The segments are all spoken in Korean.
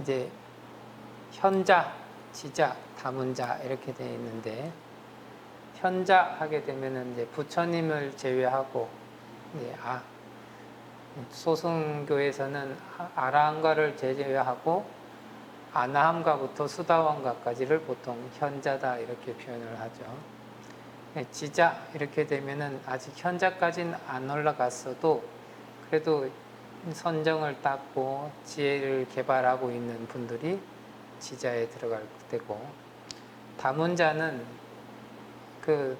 이제 현자, 지자, 다문자 이렇게 되어 있는데, 현자 하게 되면은 이제 부처님을 제외하고, 이제 소승교에서는 아라한가를 제외하고 아나함가부터 수다원가까지를 보통 현자다 이렇게 표현을 하죠. 지자 이렇게 되면은 아직 현자까지는 안 올라갔어도 그래도 선정을 닦고 지혜를 개발하고 있는 분들이 지자에 들어갈 때고, 다문자는 그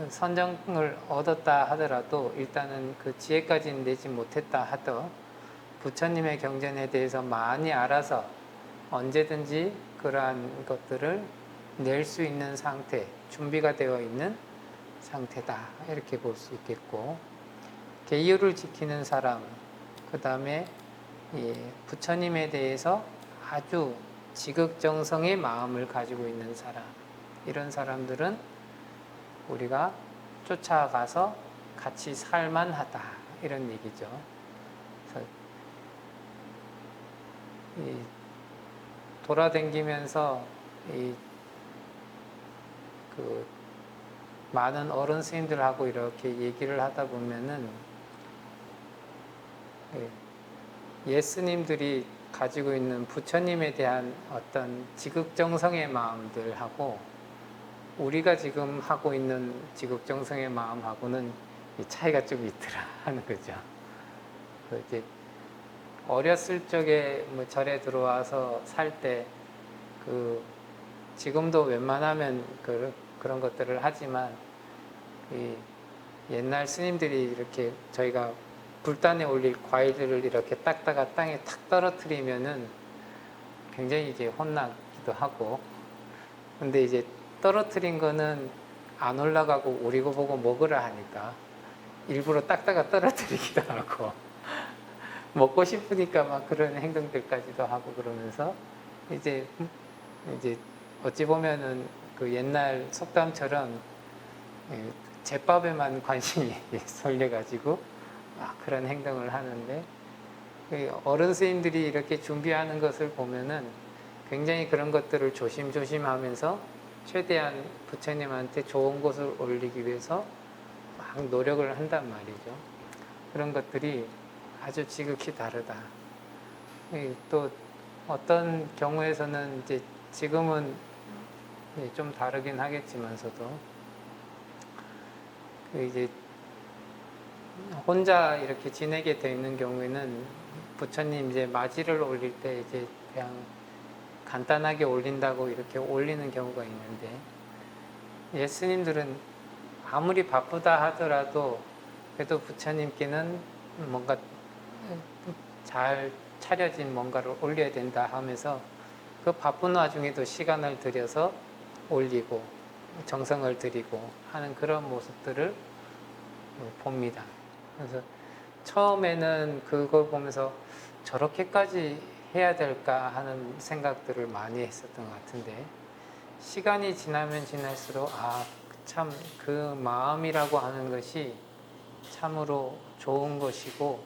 선정을 얻었다 하더라도 일단은 그 지혜까지는 내지 못했다 하더 부처님의 경전에 대해서 많이 알아서 언제든지 그러한 것들을 낼 수 있는 상태, 준비가 되어 있는 상태다 이렇게 볼 수 있겠고, 계율을 지키는 사람, 그 다음에 부처님에 대해서 아주 지극정성의 마음을 가지고 있는 사람, 이런 사람들은 우리가 쫓아가서 같이 살만하다 이런 얘기죠. 그래서 돌아다니면서 그 많은 어른 스님들하고 이렇게 얘기를 하다 보면은 예스님들이 가지고 있는 부처님에 대한 어떤 지극정성의 마음들하고 우리가 지금 하고 있는 지극정성의 마음하고는 차이가 좀 있더라 하는 거죠. 이제 어렸을 적에 뭐 절에 들어와서 살 때 지금도 웬만하면 그런 것들을 하지만 옛날 스님들이 이렇게 저희가 불단에 올릴 과일들을 이렇게 닦다가 땅에 탁 떨어뜨리면은 굉장히 이제 혼나기도 하고, 근데 이제 떨어뜨린 거는 안 올라가고 우리고 보고 먹으라 하니까 일부러 닦다가 떨어뜨리기도 하고 먹고 싶으니까 막 그런 행동들까지도 하고, 그러면서 이제 어찌 보면은 그 옛날 속담처럼 제밥에만 관심이 쏠려가지고 그런 행동을 하는데, 어른 스님들이 이렇게 준비하는 것을 보면은 굉장히 그런 것들을 조심조심 하면서 최대한 부처님한테 좋은 것을 올리기 위해서 막 노력을 한단 말이죠. 그런 것들이 아주 지극히 다르다. 또 어떤 경우에서는 이제 지금은 좀 다르긴 하겠지만서도 이제 혼자 이렇게 지내게 돼 있는 경우에는 부처님 이제 맞이를 올릴 때 이제 그냥 간단하게 올린다고 이렇게 올리는 경우가 있는데, 예스님들은 아무리 바쁘다 하더라도 그래도 부처님께는 뭔가 잘 차려진 뭔가를 올려야 된다 하면서 그 바쁜 와중에도 시간을 들여서 올리고 정성을 들이고 하는 그런 모습들을 봅니다. 그래서 처음에는 그걸 보면서 저렇게까지 해야 될까 하는 생각들을 많이 했었던 것 같은데, 시간이 지나면 지날수록 참 그 마음이라고 하는 것이 참으로 좋은 것이고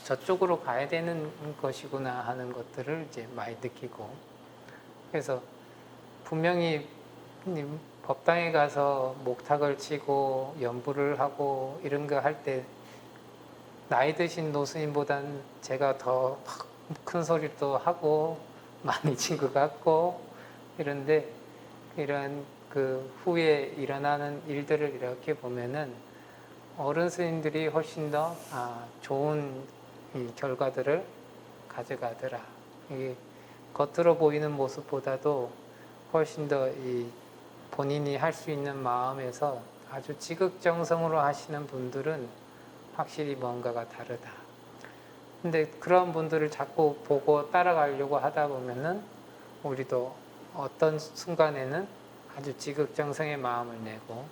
저쪽으로 가야 되는 것이구나 하는 것들을 이제 많이 느끼고, 그래서 분명히 법당에 가서 목탁을 치고 연부를 하고 이런 거 할 때 나이 드신 노스님보다는 제가 더 큰 소리도 하고 많이 친 것 같고 이런데, 이런 그 후에 일어나는 일들을 이렇게 보면은 어른 스님들이 훨씬 더 좋은 이 결과들을 가져가더라. 이게 겉으로 보이는 모습보다도 훨씬 더 이 본인이 할 수 있는 마음에서 아주 지극정성으로 하시는 분들은 확실히 뭔가가 다르다. 근데 그런 분들을 자꾸 보고 따라가려고 하다 보면은 우리도 어떤 순간에는 아주 지극정성의 마음을 내고,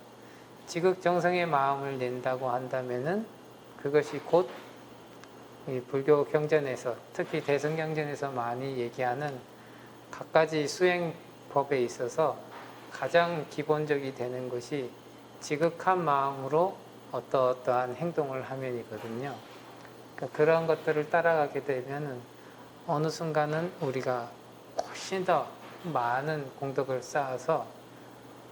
지극정성의 마음을 낸다고 한다면은 그것이 곧 이 불교 경전에서, 특히 대승경전에서 많이 얘기하는 갖가지 수행법에 있어서 가장 기본적이 되는 것이 지극한 마음으로 어떠한 행동을 하면이거든요. 그러니까 그런 것들을 따라가게 되면은 어느 순간은 우리가 훨씬 더 많은 공덕을 쌓아서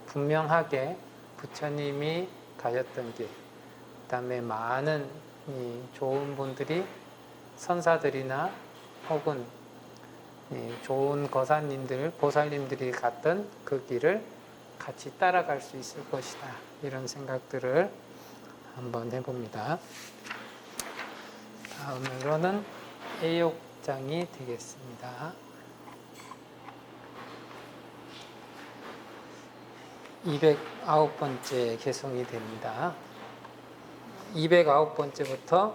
분명하게 부처님이 가셨던 길, 그 다음에 많은 이 좋은 분들이 선사들이나 혹은 이 좋은 거사님들, 보살님들이 갔던 그 길을 같이 따라갈 수 있을 것이다. 이런 생각들을 한번 해봅니다. 다음으로는 애욕장이 되겠습니다. 209번째 개송이 됩니다. 209번째부터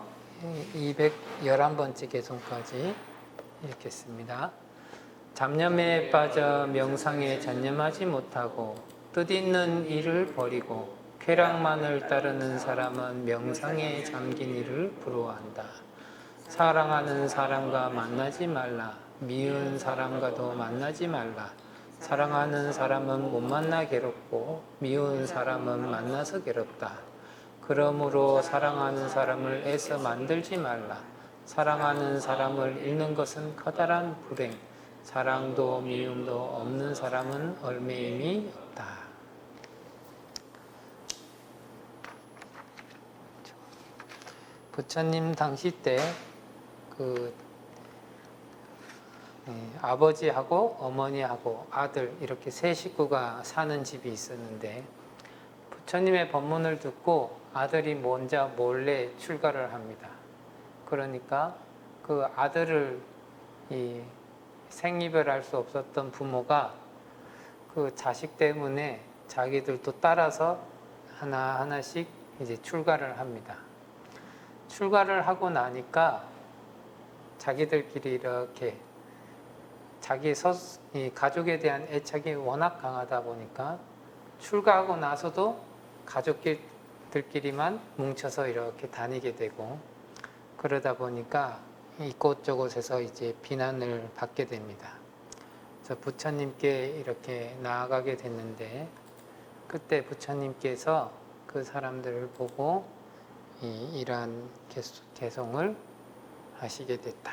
211번째 개송까지 읽겠습니다. 잡념에 빠져 명상에 전념하지 못하고 뜻있는 일을 버리고 쾌락만을 따르는 사람은 명상에 잠긴 일을 부러워한다. 사랑하는 사람과 만나지 말라. 미운 사람과도 만나지 말라. 사랑하는 사람은 못 만나 괴롭고 미운 사람은 만나서 괴롭다. 그러므로 사랑하는 사람을 애써 만들지 말라. 사랑하는 사람을 잃는 것은 커다란 불행. 사랑도 미움도 없는 사람은 얼매임이 없다. 부처님 당시 때 아버지하고 어머니하고 아들 이렇게 세 식구가 사는 집이 있었는데 부처님의 법문을 듣고 아들이 먼저 몰래 출가를 합니다. 그러니까 그 아들을 생이별할 수 없었던 부모가 그 자식 때문에 자기들도 따라서 하나하나씩 이제 출가를 합니다. 출가를 하고 나니까 자기들끼리 이렇게 자기 가족에 대한 애착이 워낙 강하다 보니까 출가하고 나서도 가족들끼리만 뭉쳐서 이렇게 다니게 되고 그러다 보니까 이곳저곳에서 이제 비난을 받게 됩니다. 그래서 부처님께 이렇게 나아가게 됐는데 그때 부처님께서 그 사람들을 보고 이러한 개송을 하시게 됐다.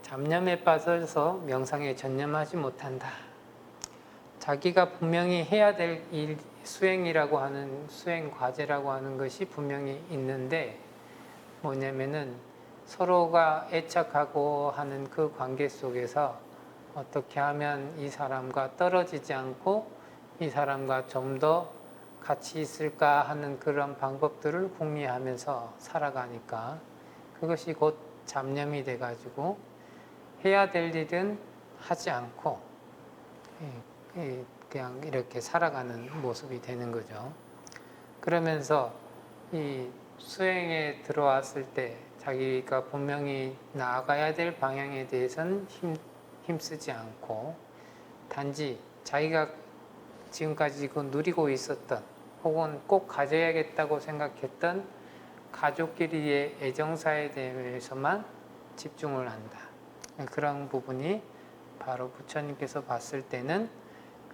잡념에 빠져서 명상에 전념하지 못한다. 자기가 분명히 해야 될 일, 수행이라고 하는 수행 과제라고 하는 것이 분명히 있는데 뭐냐면은 서로가 애착하고 하는 그 관계 속에서 어떻게 하면 이 사람과 떨어지지 않고 이 사람과 좀 더 같이 있을까 하는 그런 방법들을 궁리하면서 살아가니까 그것이 곧 잡념이 돼가지고 해야 될 일은 하지 않고 그냥 이렇게 살아가는 모습이 되는 거죠. 그러면서 이 수행에 들어왔을 때 자기가 분명히 나아가야 될 방향에 대해서는 힘쓰지 않고 단지 자기가 지금까지 누리고 있었던 혹은 꼭 가져야겠다고 생각했던 가족끼리의 애정사에 대해서만 집중을 한다. 그런 부분이 바로 부처님께서 봤을 때는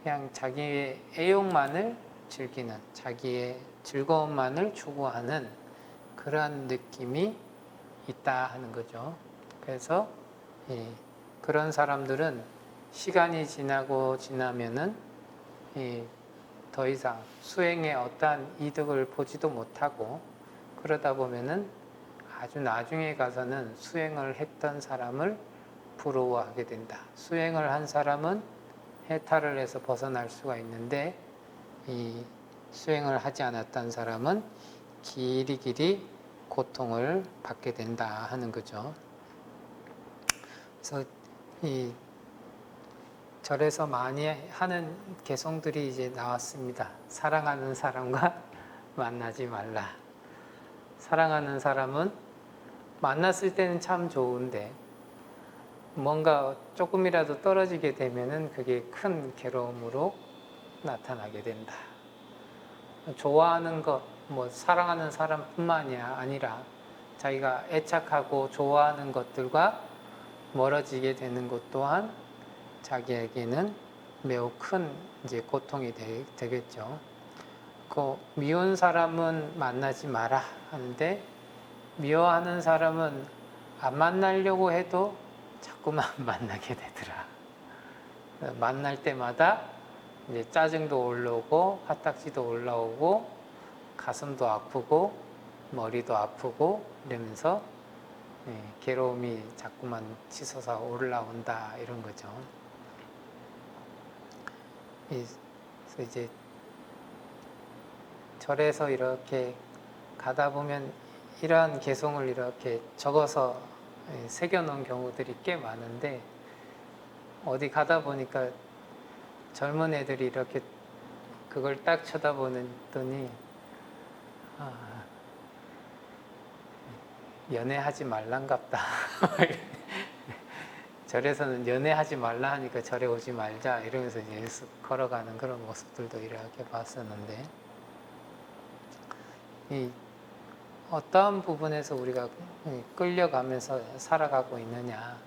그냥 자기의 애욕만을 즐기는, 자기의 즐거움만을 추구하는 그러한 느낌이 있다 하는 거죠. 그래서 그런 사람들은 시간이 지나면은 더 이상 수행에 어떠한 이득을 보지도 못하고 그러다 보면은 아주 나중에 가서는 수행을 했던 사람을 부러워하게 된다. 수행을 한 사람은 해탈을 해서 벗어날 수가 있는데 이 수행을 하지 않았던 사람은 길이길이 고통을 받게 된다 하는 거죠. 그래서 이 절에서 많이 하는 개송들이 이제 나왔습니다. 사랑하는 사람과 만나지 말라. 사랑하는 사람은 만났을 때는 참 좋은데 뭔가 조금이라도 떨어지게 되면은 그게 큰 괴로움으로 나타나게 된다. 좋아하는 것, 사랑하는 사람뿐만이 아니라 자기가 애착하고 좋아하는 것들과 멀어지게 되는 것 또한 자기에게는 매우 큰 이제 고통이 되겠죠. 그 미운 사람은 만나지 마라 하는데 미워하는 사람은 안 만나려고 해도 자꾸만 만나게 되더라. 만날 때마다 이제 짜증도 올라오고 화딱지도 올라오고 가슴도 아프고 머리도 아프고 이러면서 괴로움이 자꾸만 치솟아 올라온다 이런 거죠. 그래서 이제 절에서 이렇게 가다 보면 이러한 개송을 이렇게 적어서 새겨놓은 경우들이 꽤 많은데 어디 가다 보니까 젊은 애들이 이렇게 그걸 딱 쳐다보더니 연애하지 말란갑다. 절에서는 연애하지 말라 하니까 절에 오지 말자 이러면서 이제 걸어가는 그런 모습들도 이렇게 봤었는데 이 어떠한 부분에서 우리가 끌려가면서 살아가고 있느냐,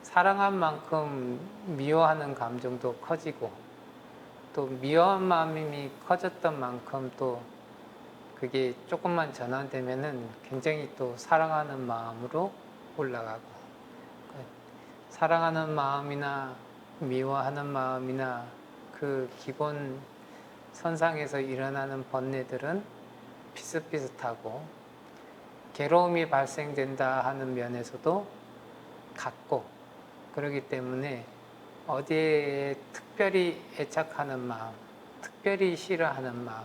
사랑한 만큼 미워하는 감정도 커지고 또 미워한 마음이 커졌던 만큼 또 그게 조금만 전환되면은 굉장히 또 사랑하는 마음으로 올라가고 사랑하는 마음이나 미워하는 마음이나 그 기본 선상에서 일어나는 번뇌들은 비슷비슷하고 괴로움이 발생된다 하는 면에서도 같고 그렇기 때문에 어디에 특별히 애착하는 마음, 특별히 싫어하는 마음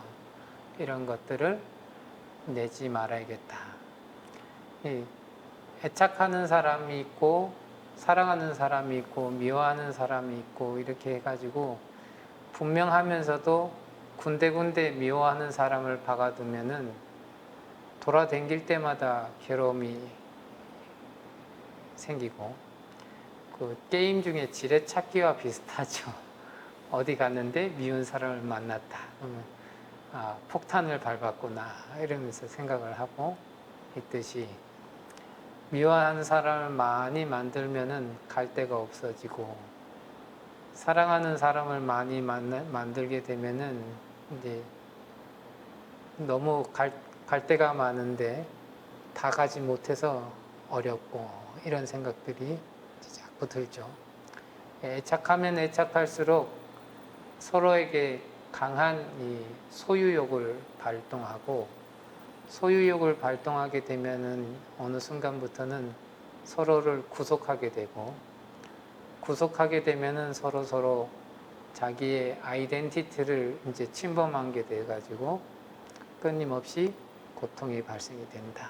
이런 것들을 내지 말아야겠다. 애착하는 사람이 있고 사랑하는 사람이 있고 미워하는 사람이 있고 이렇게 해가지고 분명하면서도 군데군데 미워하는 사람을 박아두면은 돌아다닐 때마다 괴로움이 생기고 그 게임 중에 지뢰찾기와 비슷하죠. 어디 갔는데 미운 사람을 만났다. 그러면 폭탄을 밟았구나 이러면서 생각을 하고 있듯이 미워하는 사람을 많이 만들면은 갈 데가 없어지고 사랑하는 사람을 많이 만들게 되면은 이제 너무 갈 데가 많은데 다 가지 못해서 어렵고 이런 생각들이 자꾸 들죠. 애착하면 애착할수록 서로에게 강한 이 소유욕을 발동하고 소유욕을 발동하게 되면은 어느 순간부터는 서로를 구속하게 되고 구속하게 되면은 서로 자기의 아이덴티티를 이제 침범한 게 돼 가지고 끊임없이 고통이 발생이 된다.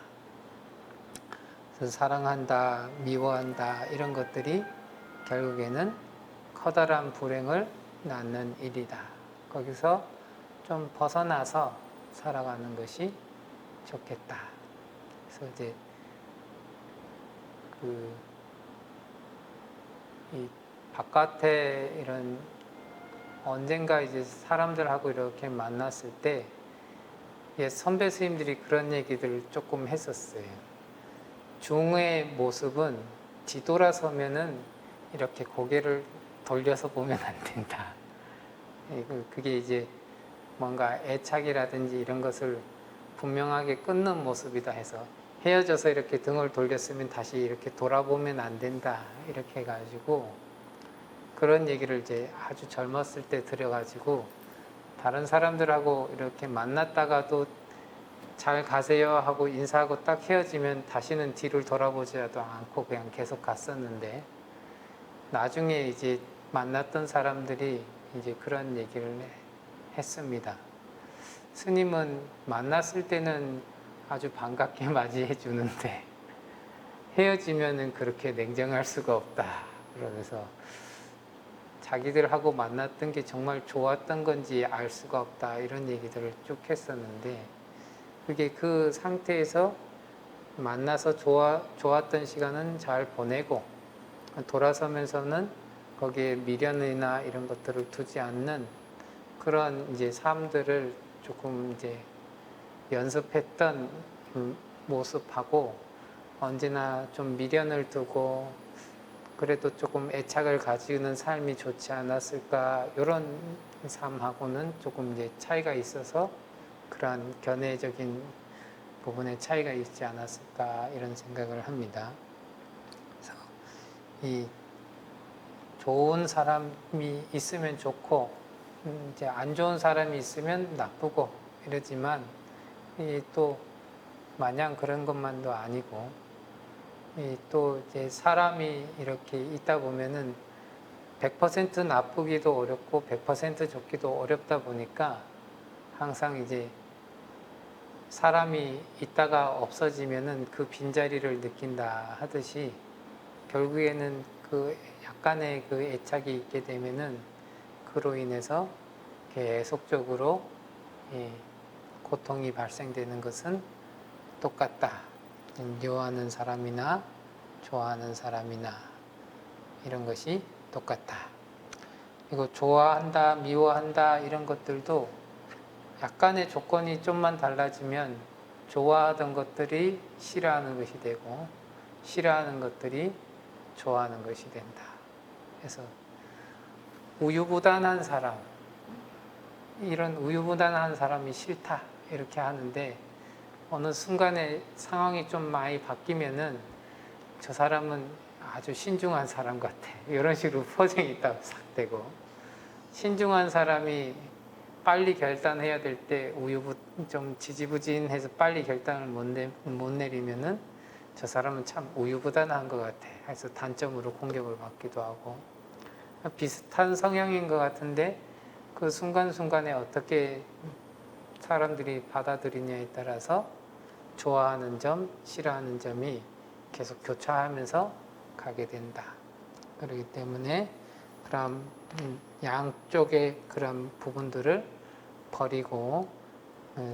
그래서 사랑한다, 미워한다 이런 것들이 결국에는 커다란 불행을 낳는 일이다. 거기서 좀 벗어나서 살아가는 것이 좋겠다. 그래서 이제 이 바깥에 이런 언젠가 이제 사람들하고 이렇게 만났을 때 옛 선배 스님들이 그런 얘기들을 조금 했었어요. 중의 모습은 뒤돌아서면은 이렇게 고개를 돌려서 보면 안 된다. 그게 이제 뭔가 애착이라든지 이런 것을 분명하게 끊는 모습이다 해서 헤어져서 이렇게 등을 돌렸으면 다시 이렇게 돌아보면 안 된다. 이렇게 해가지고 그런 얘기를 이제 아주 젊었을 때 들여가지고 다른 사람들하고 이렇게 만났다가도 잘 가세요 하고 인사하고 딱 헤어지면 다시는 뒤를 돌아보지도 않고 그냥 계속 갔었는데 나중에 이제 만났던 사람들이 이제 그런 얘기를 했습니다. 스님은 만났을 때는 아주 반갑게 맞이해 주는데 헤어지면은 그렇게 냉정할 수가 없다. 그러면서 자기들하고 만났던 게 정말 좋았던 건지 알 수가 없다. 이런 얘기들을 쭉 했었는데 그게 그 상태에서 만나서 좋았던 시간은 잘 보내고 돌아서면서는 거기에 미련이나 이런 것들을 두지 않는 그런 이제 삶들을 조금 이제 연습했던 모습하고 언제나 좀 미련을 두고 그래도 조금 애착을 가지는 삶이 좋지 않았을까 이런 삶하고는 조금 이제 차이가 있어서 그러한 견해적인 부분에 차이가 있지 않았을까 이런 생각을 합니다. 그래서 이 좋은 사람이 있으면 좋고 이제 안 좋은 사람이 있으면 나쁘고 이러지만 또 마냥 그런 것만도 아니고 또 이제 사람이 이렇게 있다 보면은 100% 나쁘기도 어렵고 100% 좋기도 어렵다 보니까 항상 이제 사람이 있다가 없어지면은 그 빈자리를 느낀다 하듯이 결국에는 그 약간의 그 애착이 있게 되면은 그로 인해서 계속적으로 고통이 발생되는 것은 똑같다. 미워하는 사람이나 좋아하는 사람이나 이런 것이 똑같다. 그리고 좋아한다, 미워한다 이런 것들도 약간의 조건이 좀만 달라지면 좋아하던 것들이 싫어하는 것이 되고 싫어하는 것들이 좋아하는 것이 된다. 그래서 우유부단한 사람, 이런 우유부단한 사람이 싫다 이렇게 하는데 어느 순간에 상황이 좀 많이 바뀌면은 저 사람은 아주 신중한 사람 같아 이런 식으로 포장이 딱 싹 되고, 신중한 사람이 빨리 결단해야 될 때 좀 지지부진해서 빨리 결단을 못 내리면은 저 사람은 참 우유부단한 것 같아 해서 단점으로 공격을 받기도 하고, 비슷한 성향인 것 같은데 그 순간순간에 어떻게 사람들이 받아들이냐에 따라서 좋아하는 점, 싫어하는 점이 계속 교차하면서 가게 된다. 그렇기 때문에 그런 양쪽의 그런 부분들을 버리고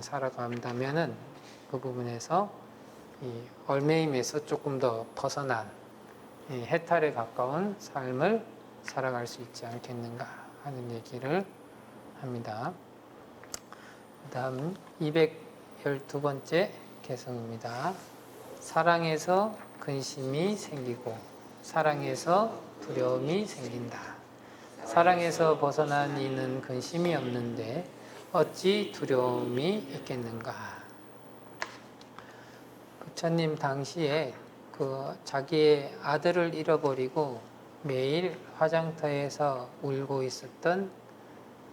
살아간다면은 그 부분에서 이 얼매임에서 조금 더 벗어난 해탈에 가까운 삶을 살아갈 수 있지 않겠는가 하는 얘기를 합니다. 그 다음 212번째 개성입니다. 사랑에서 근심이 생기고 사랑에서 두려움이 생긴다. 사랑에서 벗어난 이는 근심이 없는데 어찌 두려움이 있겠는가. 부처님 당시에 그 자기의 아들을 잃어버리고 매일 화장터에서 울고 있었던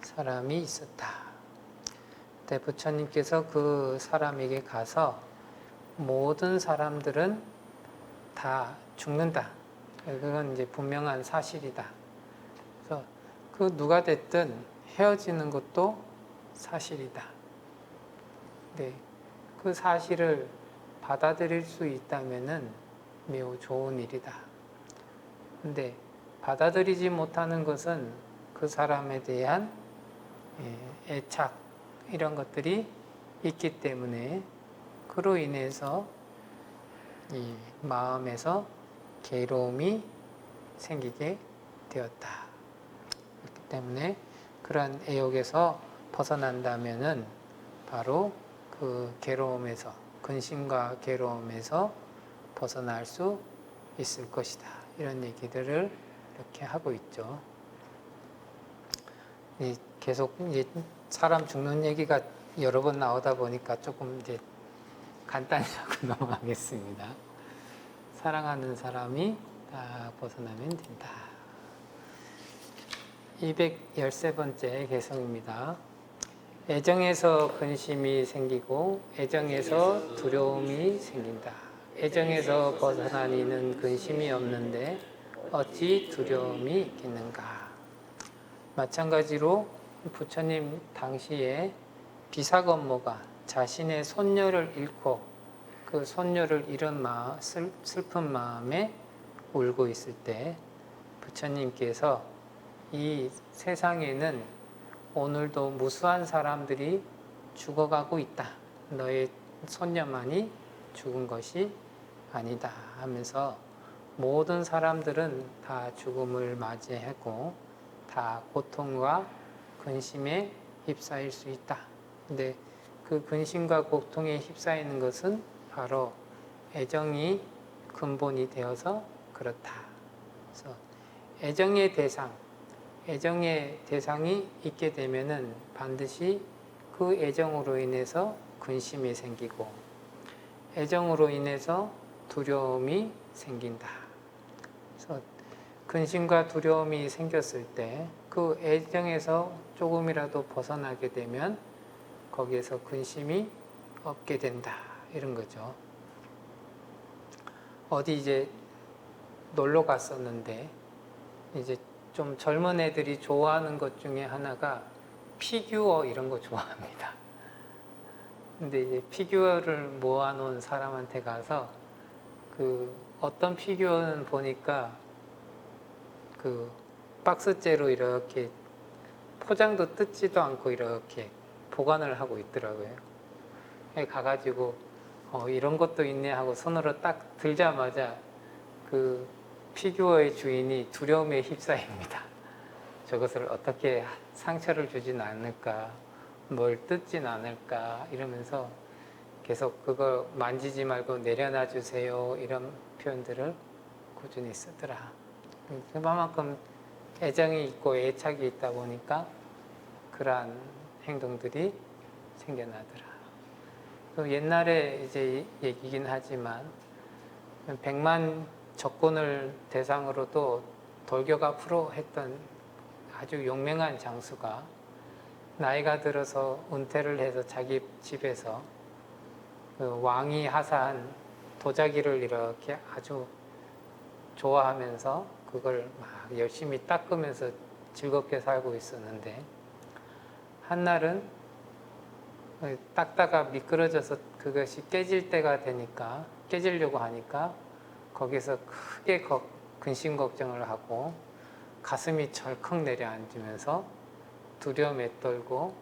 사람이 있었다. 그때 부처님께서 그 사람에게 가서 모든 사람들은 다 죽는다. 그건 이제 분명한 사실이다. 그래서 그 누가 됐든 헤어지는 것도 사실이다. 네, 그 사실을 받아들일 수 있다면은 매우 좋은 일이다. 근데 받아들이지 못하는 것은 그 사람에 대한 애착 이런 것들이 있기 때문에 그로 인해서 이 마음에서 괴로움이 생기게 되었다. 그렇기 때문에 그러한 애욕에서 벗어난다면은 바로 그 괴로움에서, 근심과 괴로움에서 벗어날 수 있을 것이다. 이런 얘기들을 이렇게 하고 있죠. 계속 이제 사람 죽는 얘기가 여러 번 나오다 보니까 조금 이제 간단히 하고 넘어가겠습니다. 사랑하는 사람이 다 벗어나면 된다. 213번째 개성입니다. 애정에서 근심이 생기고 애정에서 두려움이 생긴다. 애정에서 벗어난 이는 근심이 없는데 어찌 두려움이 있겠는가. 마찬가지로 부처님 당시에 비사건모가 자신의 손녀를 잃고 그 손녀를 잃은 슬픈 마음에 울고 있을 때 부처님께서 이 세상에는 오늘도 무수한 사람들이 죽어가고 있다. 너의 손녀만이 죽은 것이 아니다 하면서 모든 사람들은 다 죽음을 맞이하고 다 고통과 근심에 휩싸일 수 있다. 근데 그 근심과 고통에 휩싸이는 것은 바로 애정이 근본이 되어서 그렇다. 그래서 애정의 대상, 애정의 대상이 있게 되면은 반드시 그 애정으로 인해서 근심이 생기고 애정으로 인해서 두려움이 생긴다. 그래서 근심과 두려움이 생겼을 때 그 애정에서 조금이라도 벗어나게 되면 거기에서 근심이 없게 된다. 이런 거죠. 어디 이제 놀러 갔었는데 이제 좀 젊은 애들이 좋아하는 것 중에 하나가 피규어 이런 거 좋아합니다. 근데 이제 피규어를 모아놓은 사람한테 가서 그 어떤 피규어는 보니까 그 박스째로 이렇게 포장도 뜯지도 않고 이렇게 보관을 하고 있더라고요. 가가지고 이런 것도 있네 하고 손으로 딱 들자마자 그 피규어의 주인이 두려움에 휩싸입니다. 저것을 어떻게 상처를 주진 않을까, 뭘 뜯진 않을까 이러면서 계속 그거 만지지 말고 내려놔 주세요 이런 표현들을 꾸준히 쓰더라. 그만큼 애정이 있고 애착이 있다 보니까 그러한 행동들이 생겨나더라. 또 옛날에 이제 얘기긴 하지만 100만 적군을 대상으로도 돌격 앞으로 했던 아주 용맹한 장수가 나이가 들어서 은퇴를 해서 자기 집에서 그 왕이 하사한 도자기를 이렇게 아주 좋아하면서 그걸 막 열심히 닦으면서 즐겁게 살고 있었는데 한날은 닦다가 미끄러져서 그것이 깨질 때가 되니까 깨지려고 하니까 거기서 크게 근심 걱정을 하고 가슴이 철컥 내려앉으면서 두려움에 떨고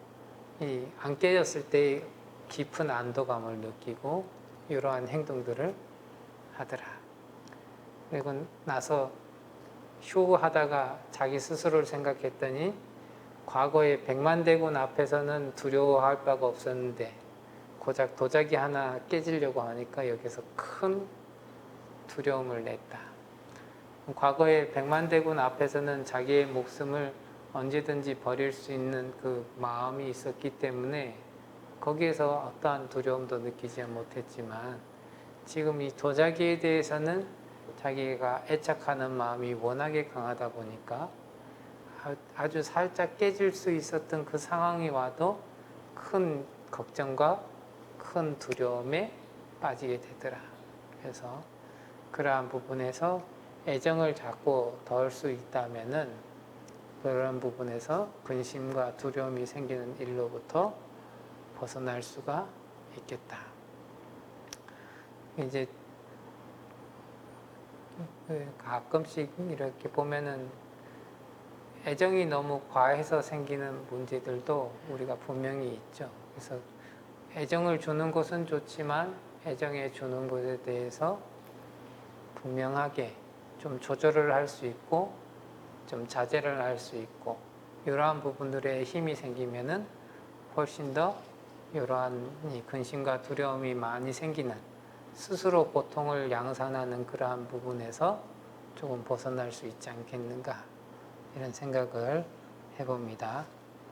이 안 깨졌을 때 깊은 안도감을 느끼고 이러한 행동들을 하더라. 그리고 나서 휴하다가 자기 스스로를 생각했더니 과거에 백만대군 앞에서는 두려워할 바가 없었는데 고작 도자기 하나 깨지려고 하니까 여기서 큰 두려움을 냈다. 과거에 백만대군 앞에서는 자기의 목숨을 언제든지 버릴 수 있는 그 마음이 있었기 때문에 거기에서 어떠한 두려움도 느끼지 못했지만 지금 이 도자기에 대해서는 자기가 애착하는 마음이 워낙에 강하다 보니까 아주 살짝 깨질 수 있었던 그 상황이 와도 큰 걱정과 큰 두려움에 빠지게 되더라. 그래서 그러한 부분에서 애정을 자꾸 덜 수 있다면은 그런 부분에서 근심과 두려움이 생기는 일로부터 벗어날 수가 있겠다. 이제 가끔씩 이렇게 보면은 애정이 너무 과해서 생기는 문제들도 우리가 분명히 있죠. 그래서 애정을 주는 것은 좋지만 애정에 주는 것에 대해서 분명하게 좀 조절을 할 수 있고 좀 자제를 할 수 있고 이러한 부분들에 힘이 생기면은 훨씬 더 이러한 근심과 두려움이 많이 생기는 스스로 고통을 양산하는 그러한 부분에서 조금 벗어날 수 있지 않겠는가 이런 생각을 해봅니다.